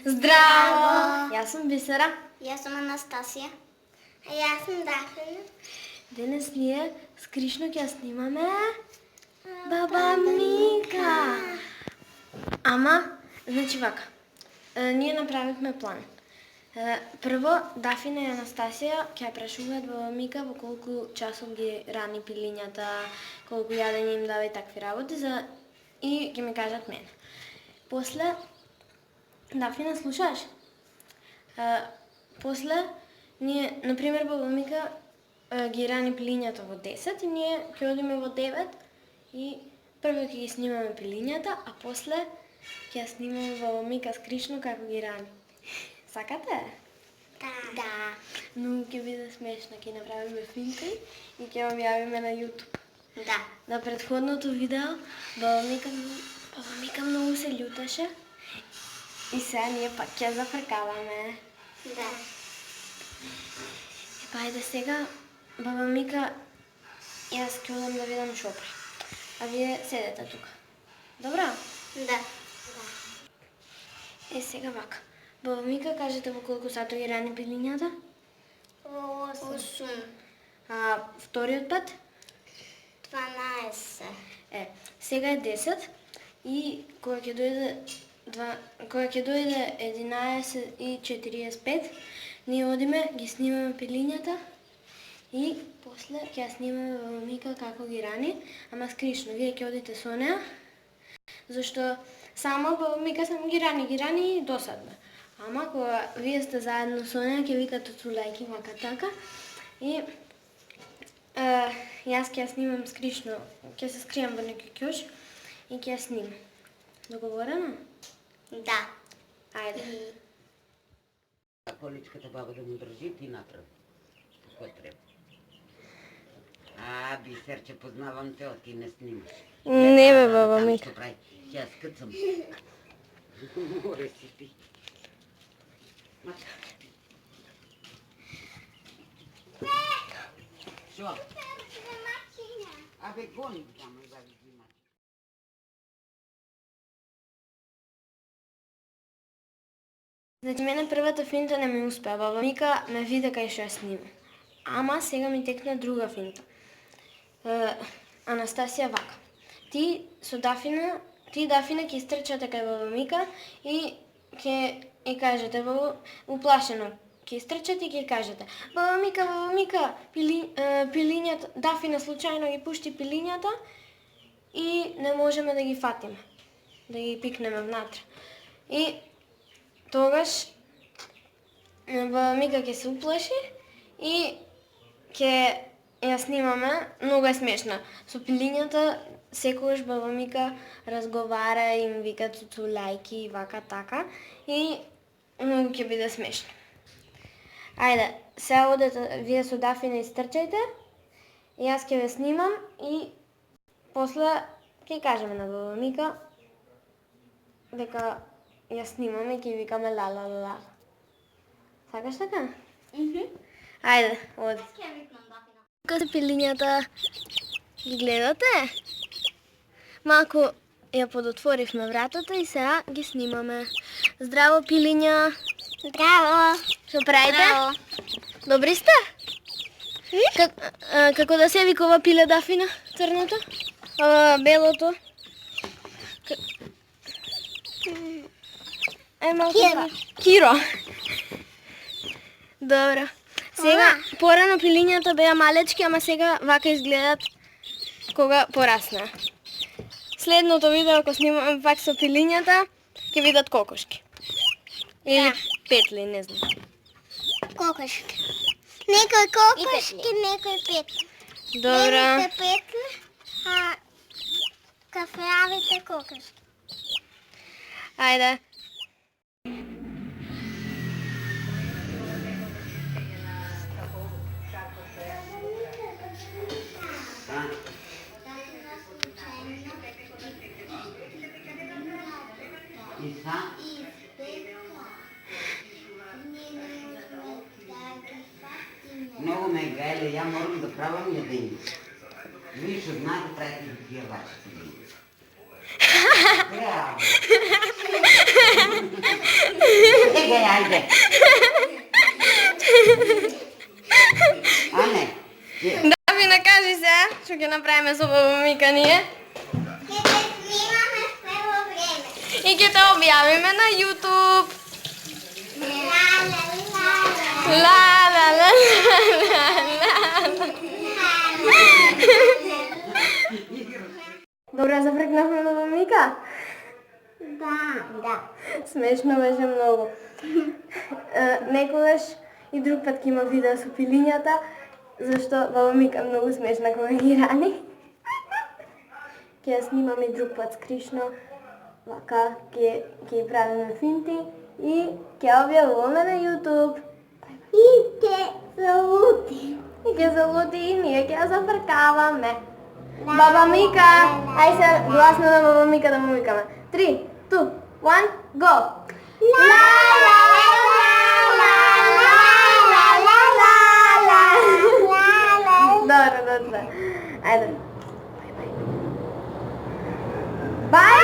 Здраво! Јас сум Бисера. Јас сум Анастасија. А јас сум Дафина. Денес ние с Кришно ќе снимаме Баба Мика. Ама, значи вака, ние направивме план. Прво, Дафина и Анастасија ќе прашуваат Баба Мика во колку часов ги рани пилињата, колку јадење им дава и такви работи, и ќе ми кажат мене. После, Дафина, слушаш? После, ние, например, Баба Мика ги рани пилињата во 10 и ние ќе одиме во 9 и прво ќе ги снимаме пилињата, а после ќе снимаме Баба Мика с Кришно како ги рани. Сакате? Да. Но ќе биде смешно, ќе направиме финки и ќе објавиме на YouTube. Да. На претходното видео Баба Мика многу се љутеше и сега ние пак ќе зафркаваме. Да. Па ајде сега, Баба Мика, јас ќе одам да видам шо прави. А вие седете тука. Добро? Да. Сега вака. Баба Мика, кажете во колку сато ги рани пилињата? Во 8. А вториот пат? 12. Сега е 10 и кога ќе дојде 11:45, ние одиме, ги снимаме пилињата и после ќе снимаме Баба Мика како ги рани, ама с Кришно. Вие ќе одите со неа, зашто само Баба Мика само ги рани и досадно. Ама кога вие сте заедно со неа, ќе викате цулајки вака така и јас ќе снимам с Кришно, ќе се скријам во некој кјош и ќе снимам. Договорено? Да. Ајде. Количката баба да му држи, ти направи. Кој треба. Бисерче, познавам те, ти не снимаш. Не бе, Баба Мика. Ќе скъцам. Море си ти. Шо? Абе, гони ама завиди мачка. Значи, мене првата финта не ми успеа. Баба Мика ме виде кај што ја снима. Ама сега ми текна друга финта. Анастасија вака. Ти Дафина ќе истрчате кај Баба Мика и ќе кажете уплашено. Ќе истрчате и ќе кажете: Баба Мика, пилињата, Дафина случајно ги пушти пилињата и не можеме да ги фатиме, да ги пикнеме внатре. И тогаш Баба Мика ќе се уплаши и ќе ја снимаме. Многу е смешна. Со пилињата секогаш Баба Мика разговара и им вика цуцулајки и вака така и многу ќе биде смешно. Ајде, сега одете вие со Дафина истрчајте, јас ќе ве снимам и после ќе кажеме на Баба Мика дека ја снимаме и ќе викаме ла ла ла. Сакаш така? Ајде, оди. Ќе викнам Дафина. Тука се пилињата, ги гледате? Малку ја подотворивме вратата и сега ги снимаме. Здраво, пилиња! Здраво. Што правите? Здраво. Добри сте? Како да се викува пиле Дафина? Црното? Белото? Киро. Добро. Сега, порано пилињата беа малечки, ама сега вака изгледат кога пораснаа. Следното видео, ако снимаме пак со пилињата, ќе видат кокошки. Или петли, не знам. Кокошки. Некој кокошки, некој петли. Добро. Белите петли, а кафеавите кокошки. Ајде. И са? Много ме е гајле, ја морам да правам јадење. Вие што знаете, правите да тие вашите јадење. Браво! Ajde, ajde. Ане, Дафина, кажи сега, што ќе направиме со баба Мика ние. Ќе те снимаме в прво време. И ќе те објавиме на YouTube. Ла, ла, ла, ла. Ла, ла, ла, ла, ла. Добре, зафркнахме баба Мика? Да. Смешно беше многу. Некогаш и друг пат ќе има видео со пилињата, зашто баба Мика многу смешна кога ги рани. Ќе ја снимаме и друг пат скришно, вака ќе ја правиме финти и ќе ја објавуваме на YouTube. И ќе залути. И ќе залути и ние ќе ја зафркаваме. Баба Мика, ај се гласно на баба Мика да му викаме. 3, 2, 1, go! Ла, ла, ла, ла, ла, ла, ла. Добре, добре. Ајде. Бај!